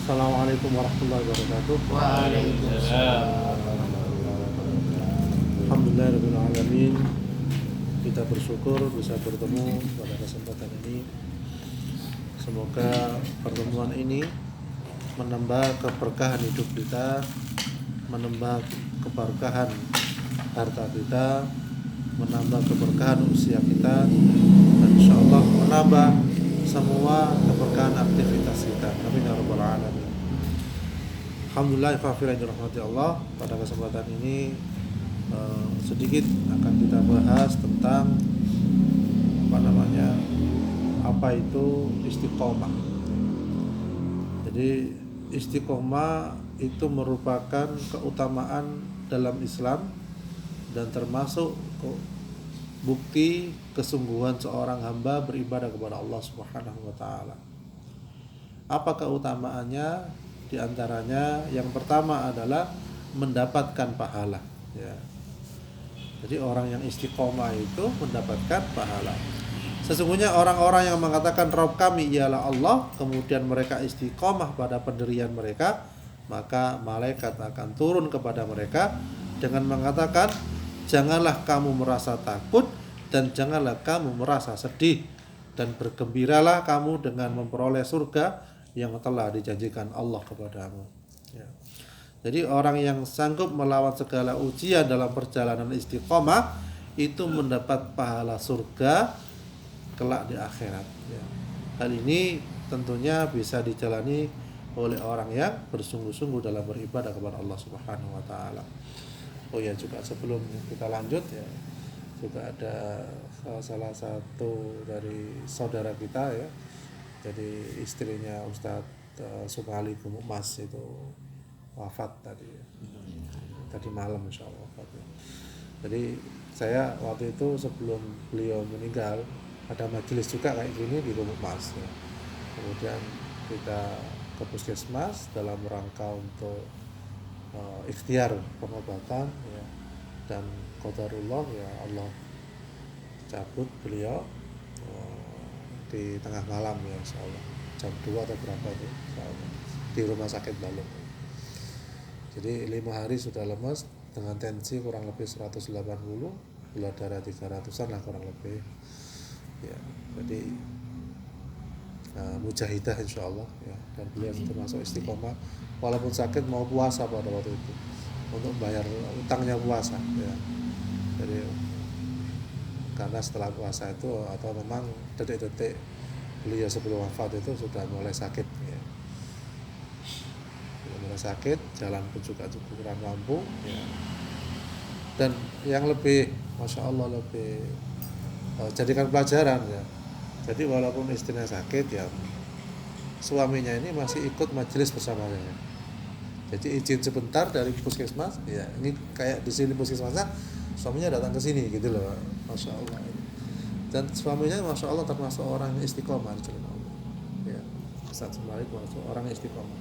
Assalamualaikum warahmatullahi wabarakatuh. Waalaikumsalam. Alhamdulillahirabbil alamin. Kita bersyukur bisa bertemu pada kesempatan ini. Semoga pertemuan ini menambah keberkahan hidup kita, menambah keberkahan harta kita, menambah keberkahan usia kita, dan insyaallah menambah semua keberkahan aktivitas kita. Amin ya rabbal alamin. Alhamdulillah, fafiran rahmati Allah. Pada kesempatan ini sedikit akan kita bahas tentang apa itu istiqomah. Jadi istiqomah itu merupakan keutamaan dalam Islam dan termasuk bukti kesungguhan seorang hamba beribadah kepada Allah Subhanahu wa taala. Apa keutamaannya? Di antaranya yang pertama adalah mendapatkan pahala, ya. Jadi orang yang istiqomah itu mendapatkan pahala. Sesungguhnya orang-orang yang mengatakan Rabb kami ialah Allah, kemudian mereka istiqomah pada pendirian mereka, maka malaikat akan turun kepada mereka dengan mengatakan, janganlah kamu merasa takut dan janganlah kamu merasa sedih, dan bergembiralah kamu dengan memperoleh surga yang telah dijanjikan Allah kepadamu, ya. Jadi orang yang sanggup melawan segala ujian dalam perjalanan istiqomah itu mendapat pahala surga kelak di akhirat, ya. Hal ini tentunya bisa dijalani oleh orang yang bersungguh-sungguh dalam beribadah kepada Allah Subhanahu wa taala. Oh ya, juga sebelum kita lanjut, ya, juga ada salah satu dari saudara kita, ya. Jadi istrinya Ustadz Sumali Mas itu wafat tadi, ya. Tadi malam insya Allah wafat, ya. Jadi saya waktu itu sebelum beliau meninggal ada majelis juga kayak gini di Gumuk Mas, ya. Kemudian kita ke puskesmas dalam rangka untuk ikhtiar pengobatan, ya. Dan qadarullah, ya, Allah cabut beliau di tengah malam, ya, insyaallah jam 2 atau berapa itu, insyaallah, di rumah sakit Balong. Jadi 5 hari sudah lemas dengan tensi kurang lebih 180, gula darah 300-an lah kurang lebih, ya. Jadi mujahidah insyaallah, ya. Dan beliau termasuk istiqomah walaupun sakit, mau puasa pada waktu itu untuk bayar utangnya puasa, ya. Jadi karena setelah puasa itu atau memang detik-detik beliau sebelum wafat itu sudah mulai sakit, ya. Mulai sakit, jalan pun juga kurang mampu, ya. Dan yang lebih, masya Allah, lebih jadikan pelajaran, ya. Jadi walaupun istrinya sakit, ya, suaminya ini masih ikut majelis bersamanya. Jadi izin sebentar dari puskesmas, ya, ini kayak di sini puskesmasnya, suaminya datang ke sini gitu loh, masya Allah. Dan suaminya masya Allah termasuk orang yang istiqomah, ya. Ustadz Sumali termasuk orang yang istiqomah.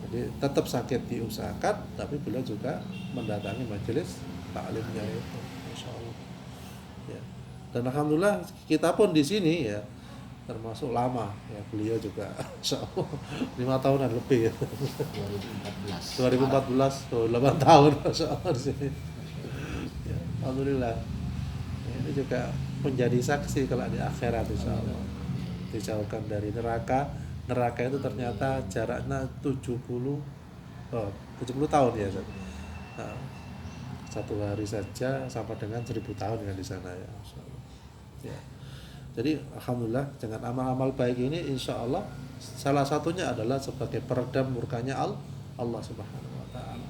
Jadi tetap sakit diusahakan, tapi beliau juga mendatangi majelis taklimnya itu, masya Allah, ya. Dan alhamdulillah kita pun di sini, ya, termasuk lama, ya, beliau juga insya Allah 5 tahunan lebih, ya. 2014 8 tahun masya Allah di sini, ya, alhamdulillah. Ini juga menjadi saksi kalau di akhirat insya Allah dijauhkan dari neraka. Neraka itu ternyata jaraknya 70 tahun, ya. Nah, satu hari saja sama dengan 1000 tahun kan di sana, ya, insya Allah, ya. Jadi alhamdulillah dengan amal-amal baik ini insya Allah salah satunya adalah sebagai peredam murkanya Allah Subhanahu wa taala.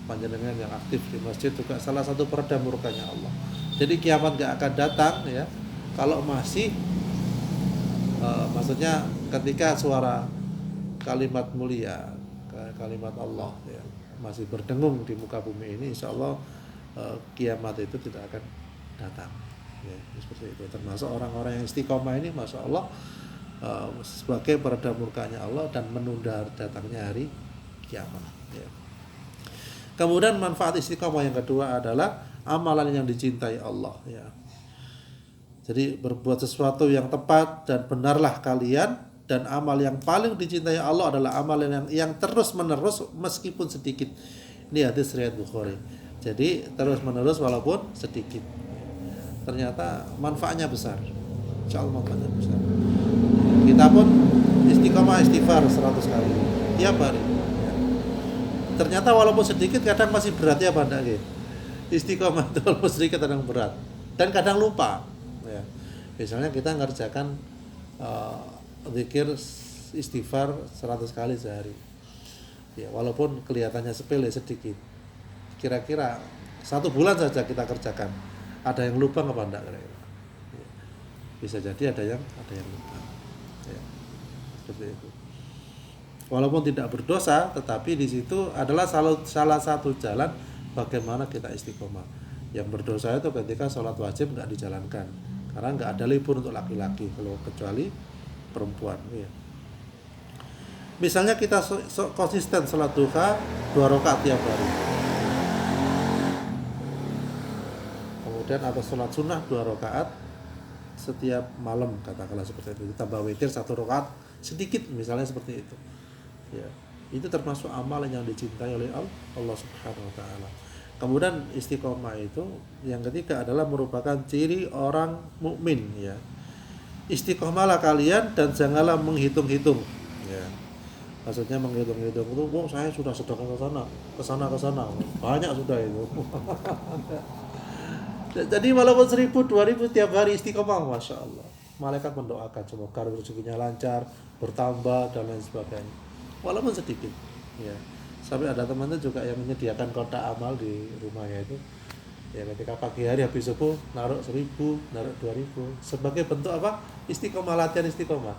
Panjenengan yang aktif di masjid juga salah satu peredam murkanya Allah. Jadi kiamat gak akan datang, ya, kalau masih maksudnya ketika suara kalimat mulia, kalimat Allah, ya, masih berdengung di muka bumi ini, insya Allah kiamat itu tidak akan datang, ya, seperti itu. Termasuk orang-orang yang istiqomah ini masya Allah sebagai peredam murkanya Allah dan menunda datangnya hari kiamat, ya. Kemudian manfaat istiqomah yang kedua adalah amalan yang dicintai Allah, ya. Jadi berbuat sesuatu yang tepat dan benarlah kalian dan amal yang paling dicintai Allah adalah amal yang terus menerus meskipun sedikit. Ini hadis riwayat Bukhari. Jadi terus menerus walaupun sedikit. Ternyata manfaatnya besar. Insya Allah manfaatnya besar. Kita pun istiqomah istighfar 100 kali tiap hari. Ternyata walaupun sedikit kadang masih berat ya Pak Ndak. Istiqomah itu walaupun sedikit kadang berat dan kadang lupa. Ya. Misalnya kita ngerjakan zikir istighfar 100 kali sehari. Ya, walaupun kelihatannya sepele sedikit. Kira-kira 1 bulan saja kita kerjakan. Ada yang lupa apa enggak kira-kira? Ya. Bisa jadi ada yang lupa. Ya. Seperti itu. Walaupun tidak berdosa, tetapi di situ adalah salah satu jalan bagaimana kita istiqomah. Yang berdosa itu ketika sholat wajib nggak dijalankan, karena nggak ada libur untuk laki-laki, kalau kecuali perempuan. Ya. Misalnya kita konsisten sholat duha 2 rakaat tiap hari. Kemudian atau sholat sunnah 2 rakaat setiap malam, katakanlah seperti itu. Tambah witir 1 rakaat sedikit, misalnya seperti itu. Ya, itu termasuk amalan yang dicintai oleh Allah Subhanahu wa taala. Kemudian istiqomah itu yang ketiga adalah merupakan ciri orang mukmin ya. Istiqomahlah kalian dan janganlah menghitung-hitung ya. Maksudnya menghitung-hitung itu, oh saya sudah sedekah ke sana, banyak sudah itu. Jadi walaupun 1000, 2000 tiap hari istiqomah, masya Allah. Malaikat mendoakan semoga rezekinya lancar, bertambah dan lain sebagainya. Walaupun sedikit, ya. Sampai ada temannya juga yang menyediakan kotak amal di rumahnya itu. Ya ketika pagi hari habis subuh naruh 1000, naruh 2000 sebagai bentuk apa? Istiqomah, latihan istiqomah.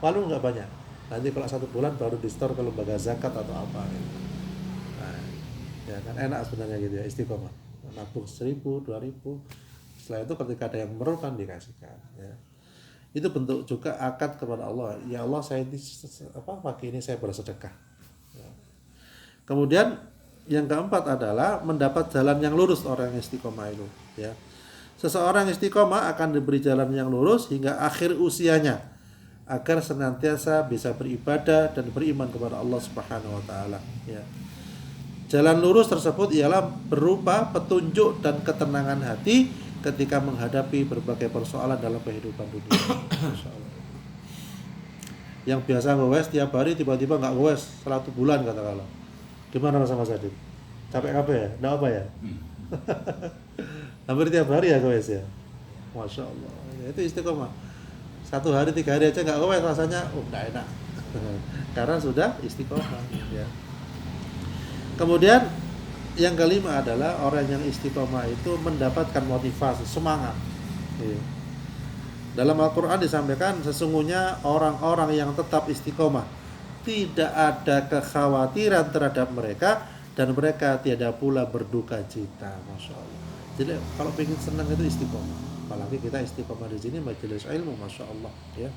Walaupun nggak banyak. Nanti kalau 1 bulan baru di-store ke lembaga zakat atau apa. Nah, ya kan enak sebenarnya gitu ya istiqomah. Nabung 1000, 2000. Setelah itu ketika ada yang memerlukan dikasihkan. Ya. Itu bentuk juga akad kepada Allah. Ya Allah, saya pagi ini saya bersedekah. Ya. Kemudian yang keempat adalah mendapat jalan yang lurus orang yang istiqomah itu. Ya. Seseorang istiqomah akan diberi jalan yang lurus hingga akhir usianya agar senantiasa bisa beribadah dan beriman kepada Allah Subhanahu wa taala. Ya. Jalan lurus tersebut ialah berupa petunjuk dan ketenangan hati ketika menghadapi berbagai persoalan dalam kehidupan dunia. Yang biasa ngewes tiap hari tiba-tiba nggak ngewes 1 bulan katakanlah. Gimana rasa Mas Adit? Capek ya? Nggak apa ya? Hampir tiap hari ya ngewes ya. Masya Allah. Ya, itu istiqomah. 1 hari 3 hari aja nggak ngewes rasanya, nggak enak. Karena sudah istiqomah. Ya. Kemudian yang kelima adalah orang yang istiqomah itu mendapatkan motivasi, semangat. Dalam Al-Quran disampaikan sesungguhnya orang-orang yang tetap istiqomah tidak ada kekhawatiran terhadap mereka dan mereka tiada pula berduka cita. Masya Allah. Jadi kalau ingin senang itu istiqomah. Apalagi kita istiqomah di sini majelis ilmu, masya Allah. Ya.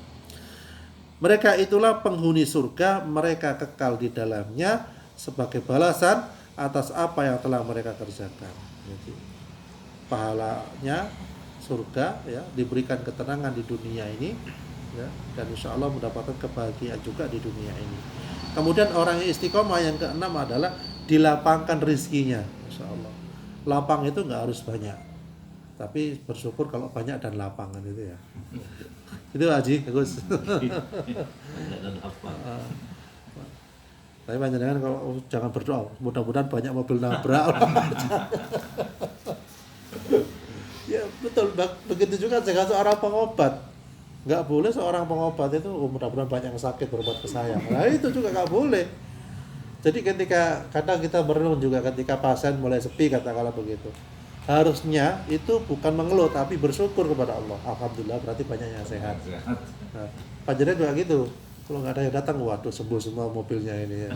Mereka itulah penghuni surga, mereka kekal di dalamnya sebagai balasan atas apa yang telah mereka kerjakan. Jadi, pahalanya surga ya, diberikan ketenangan di dunia ini ya, dan insya Allah mendapatkan kebahagiaan juga di dunia ini. Kemudian orang yang istiqomah yang keenam adalah dilapangkan rizkinya. Insya Allah lapang itu nggak harus banyak, tapi bersyukur kalau banyak dan lapangan itu ya. Itu Haji bagus. Tapi panjenengan kalau jangan berdoa, mudah-mudahan banyak mobil nabrak. Ya betul, begitu juga dengan seorang pengobat. Nggak boleh seorang pengobat itu mudah-mudahan banyak yang sakit berobat ke saya. Nah itu juga nggak boleh. Jadi ketika kadang kita merenung juga ketika pasien mulai sepi katakanlah begitu. Harusnya itu bukan mengeluh tapi bersyukur kepada Allah. Alhamdulillah berarti banyak yang sehat. Nah, panjenengan juga gitu. Kalau nggak ada yang datang, waduh sembuh semua mobilnya ini ya.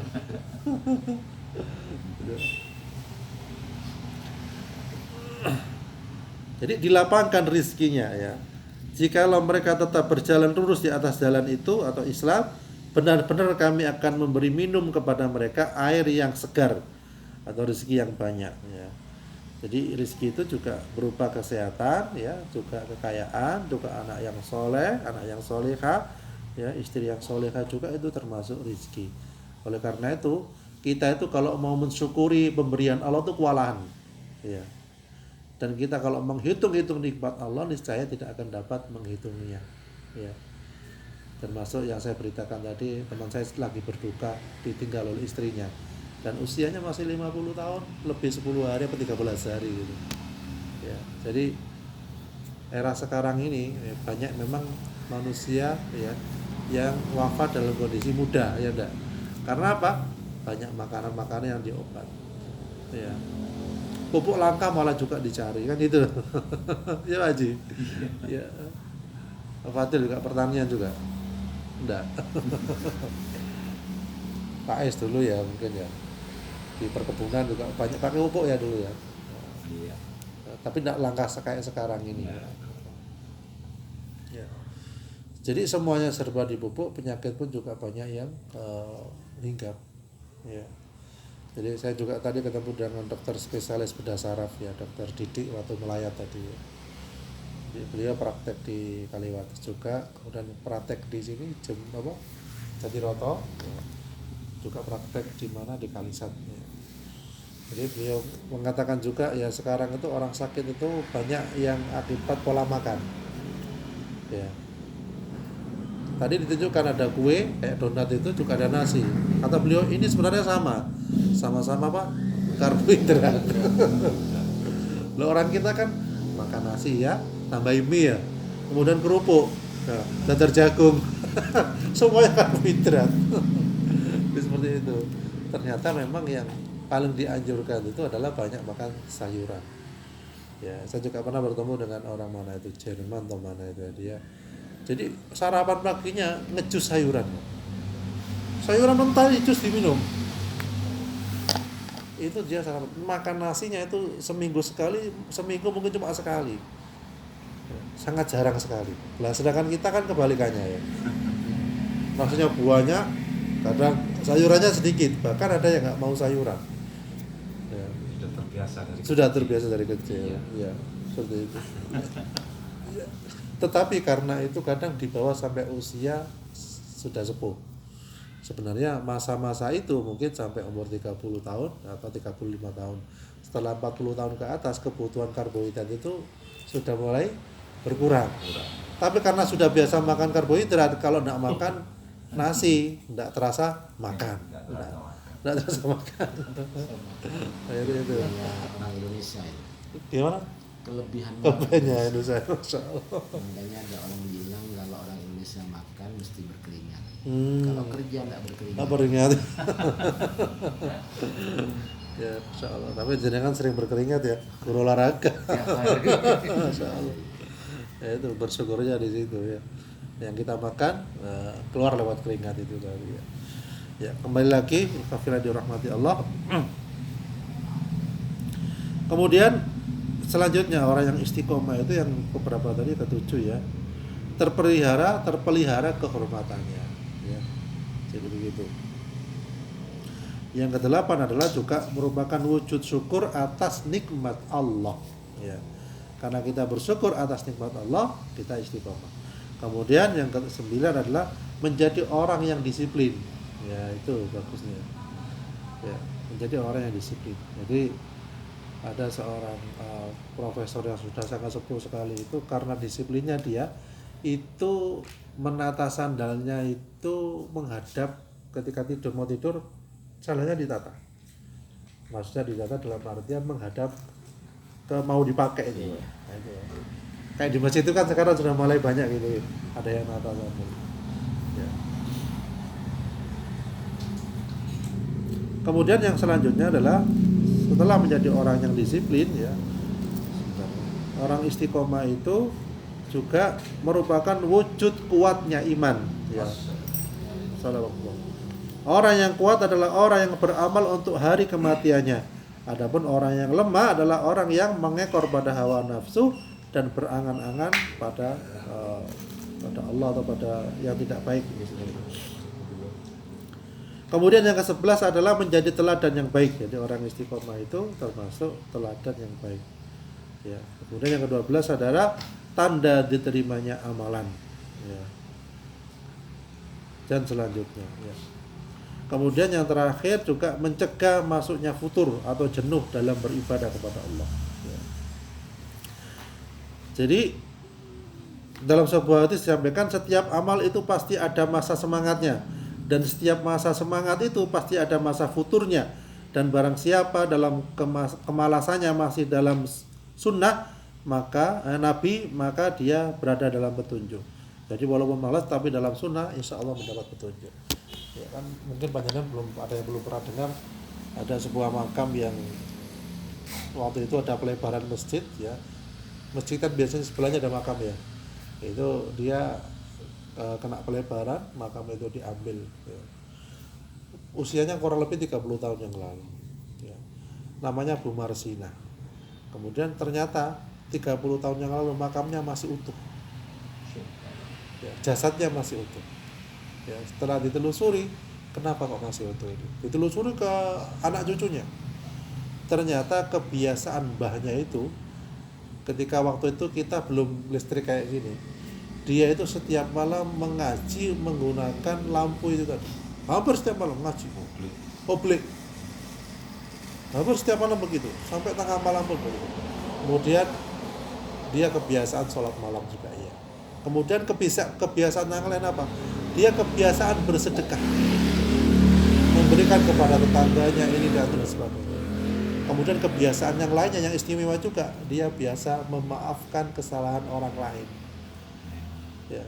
Jadi dilapangkan rizkinya ya. Jikalau mereka tetap berjalan lurus di atas jalan itu atau Islam, benar-benar kami akan memberi minum kepada mereka air yang segar atau rezeki yang banyak ya. Jadi rezeki itu juga berupa kesehatan ya, juga kekayaan, juga anak yang soleh, anak yang solehah, Ya, istri yang solehah juga itu termasuk rizki. Oleh karena itu, kita itu kalau mau mensyukuri pemberian Allah itu kewalahan. Ya. Dan kita kalau menghitung-hitung nikmat Allah, niscaya tidak akan dapat menghitungnya. Ya. Termasuk yang saya beritakan tadi, teman saya lagi berduka, ditinggal oleh istrinya. Dan usianya masih 50 tahun, lebih 10 hari atau 13 hari gitu. Ya. Jadi era sekarang ini banyak memang manusia ya yang wafat dalam kondisi muda, ya enggak? Karena apa? Banyak makanan-makanan yang diobat. Ya. Pupuk langka malah juga dicari kan itu. Ya Haji. Ya. Fadil juga pertanian juga. Enggak. Pak Es dulu ya mungkin ya. Di perkebunan juga banyak pakai pupuk ya dulu ya. Iya. Tapi enggak langka kayak sekarang ini. Ya. Jadi semuanya serba dipupuk, penyakit pun juga banyak yang hinggap. Ya. Jadi saya juga tadi ketemu dengan dokter spesialis bedah saraf ya, dokter Didik waktu melayat tadi. Jadi beliau praktek di Kaliwates juga, kemudian praktek di sini Jatiroto, ya. Juga praktek di mana di Kalisat. Ya. Jadi beliau mengatakan juga ya sekarang itu orang sakit itu banyak yang akibat pola makan. Ya. Tadi ditunjukkan ada kue kayak donat itu juga ada nasi. Kata beliau ini sebenarnya sama-sama apa? Karbohidrat. Lo orang kita kan makan nasi ya, tambahin mie ya, kemudian kerupuk, dadar jagung, semuanya karbohidrat. Seperti itu. Ternyata memang yang paling dianjurkan itu adalah banyak makan sayuran. Ya, saya juga pernah bertemu dengan orang mana itu Jerman atau mana itu dia. Jadi sarapan paginya ngejus sayuran. Sayuran mentah jus diminum. Itu dia sarapan. Makan nasinya itu seminggu sekali, seminggu mungkin cuma sekali. Sangat jarang sekali. Lah sedangkan kita kan kebalikannya ya. Maksudnya buahnya kadang sayurannya sedikit, bahkan ada yang nggak mau sayuran. Ya. Sudah terbiasa dari kecil. Ya, seperti itu. Tetapi karena itu kadang dibawa sampai usia sudah sepuh. Sebenarnya masa-masa itu mungkin sampai umur 30 tahun atau 35 tahun. Setelah 40 tahun ke atas kebutuhan karbohidrat itu sudah mulai berkurang. Tapi karena sudah biasa makan karbohidrat, kalau tidak makan nasi, tidak terasa makan. Tidak terasa makan. Itu. Orang Indonesia itu. Gimana? Kelebihannya Indonesia, Masya Allah. Makanya ada orang bilang kalau orang Indonesia makan mesti berkeringat. Kalau kerja enggak berkeringat. Apa beringat? Ya, Masya Allah. Tapi jenengan sering berkeringat ya, berolahraga. Masya Allah. Ya itu bersyukurnya di situ ya. Yang kita makan keluar lewat keringat itu tadi ya. Ya, kembali lagi kafirah dirahmati Allah. Kemudian selanjutnya orang yang istiqomah itu yang beberapa tadi ketujuh ya, terpelihara kehormatannya ya. Jadi begitu. Yang kedelapan adalah juga merupakan wujud syukur atas nikmat Allah ya. Karena kita bersyukur atas nikmat Allah, kita istiqomah. Kemudian yang kesembilan adalah menjadi orang yang disiplin. Ya, itu bagusnya. Ya, menjadi orang yang disiplin. Jadi ada seorang profesor yang sudah sangat sepuh sekali itu karena disiplinnya dia itu menata sandalnya itu menghadap ketika mau tidur sandalnya ditata. Maksudnya ditata dalam artian menghadap ke mau dipakai itu. Nah, itu. Kayak di masjid itu kan sekarang sudah mulai banyak gitu. Ada yang nata sandal. Ya. Kemudian yang selanjutnya adalah setelah menjadi orang yang disiplin ya, orang istiqomah itu juga merupakan wujud kuatnya iman ya. Orang yang kuat adalah orang yang beramal untuk hari kematiannya. Adapun orang yang lemah adalah orang yang mengekor pada hawa nafsu dan berangan-angan pada Allah atau pada yang tidak baik misalnya. Kemudian yang ke-11 adalah menjadi teladan yang baik. Jadi orang istiqomah itu termasuk teladan yang baik. Ya. Kemudian yang ke-12 adalah tanda diterimanya amalan. Ya. dan selanjutnya ya. Kemudian yang terakhir juga mencegah masuknya futur atau jenuh dalam beribadah kepada Allah ya. Jadi dalam sebuah hadis disampaikan setiap amal itu pasti ada masa semangatnya, dan setiap masa semangat itu pasti ada masa futurnya, dan barang siapa dalam kemalasannya masih dalam sunnah maka Nabi, maka dia berada dalam petunjuk. Jadi walaupun malas tapi dalam sunnah insya Allah mendapat petunjuk. Ya kan mungkin panjenengan belum pernah dengar ada sebuah makam yang waktu itu ada pelebaran masjid ya. Masjid kan biasanya sebelahnya ada makam ya. Itu dia kena pelebaran, makam itu diambil ya. Usianya kurang lebih 30 tahun yang lalu ya. Namanya Bu Marsina. Kemudian ternyata 30 tahun yang lalu makamnya masih utuh ya, jasadnya masih utuh ya. Setelah ditelusuri, kenapa kok masih utuh ini, ditelusuri ke anak cucunya, ternyata kebiasaan mbahnya itu ketika waktu itu kita belum listrik kayak gini, dia itu setiap malam mengaji menggunakan lampu itu tadi. Hampir setiap malam ngaji. Oblik. Hampir setiap malam begitu, sampai tengah malam pun begitu. Kemudian dia kebiasaan sholat malam juga ya. Kemudian kebiasaan yang lain apa? Dia kebiasaan bersedekah, memberikan kepada tetangganya ini dan sebagainya. Kemudian kebiasaan yang lainnya yang istimewa juga, dia biasa memaafkan kesalahan orang lain. Ya.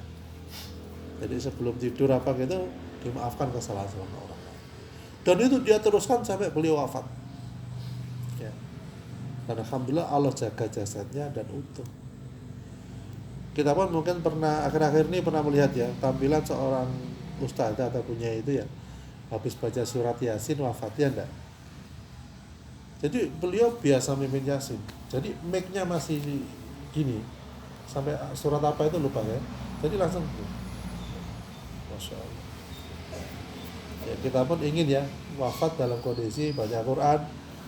Jadi sebelum tidur apa gitu, dimaafkan kesalahan orang lain. Dan itu dia teruskan sampai beliau wafat. Ya. Dan alhamdulillah Allah jaga jasadnya dan utuh. Kita pun mungkin pernah akhir-akhir ini pernah melihat ya tampilan seorang ustadzah atau punya itu ya, habis baca surat Yasin wafat ya enggak. Jadi beliau biasa mimpin Yasin. Jadi mic-nya masih gini. Sampai surat apa itu lupa ya. Jadi langsung Masya Allah. Ya, kita pun ingin ya wafat dalam kondisi baca Quran,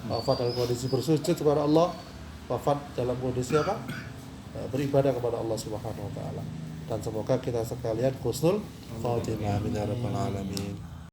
wafat dalam kondisi bersujud kepada Allah, wafat dalam kondisi apa? Beribadah kepada Allah Subhanahu wa taala. Dan semoga kita sekalian husnul khatimah. Amin ya rabbal alamin.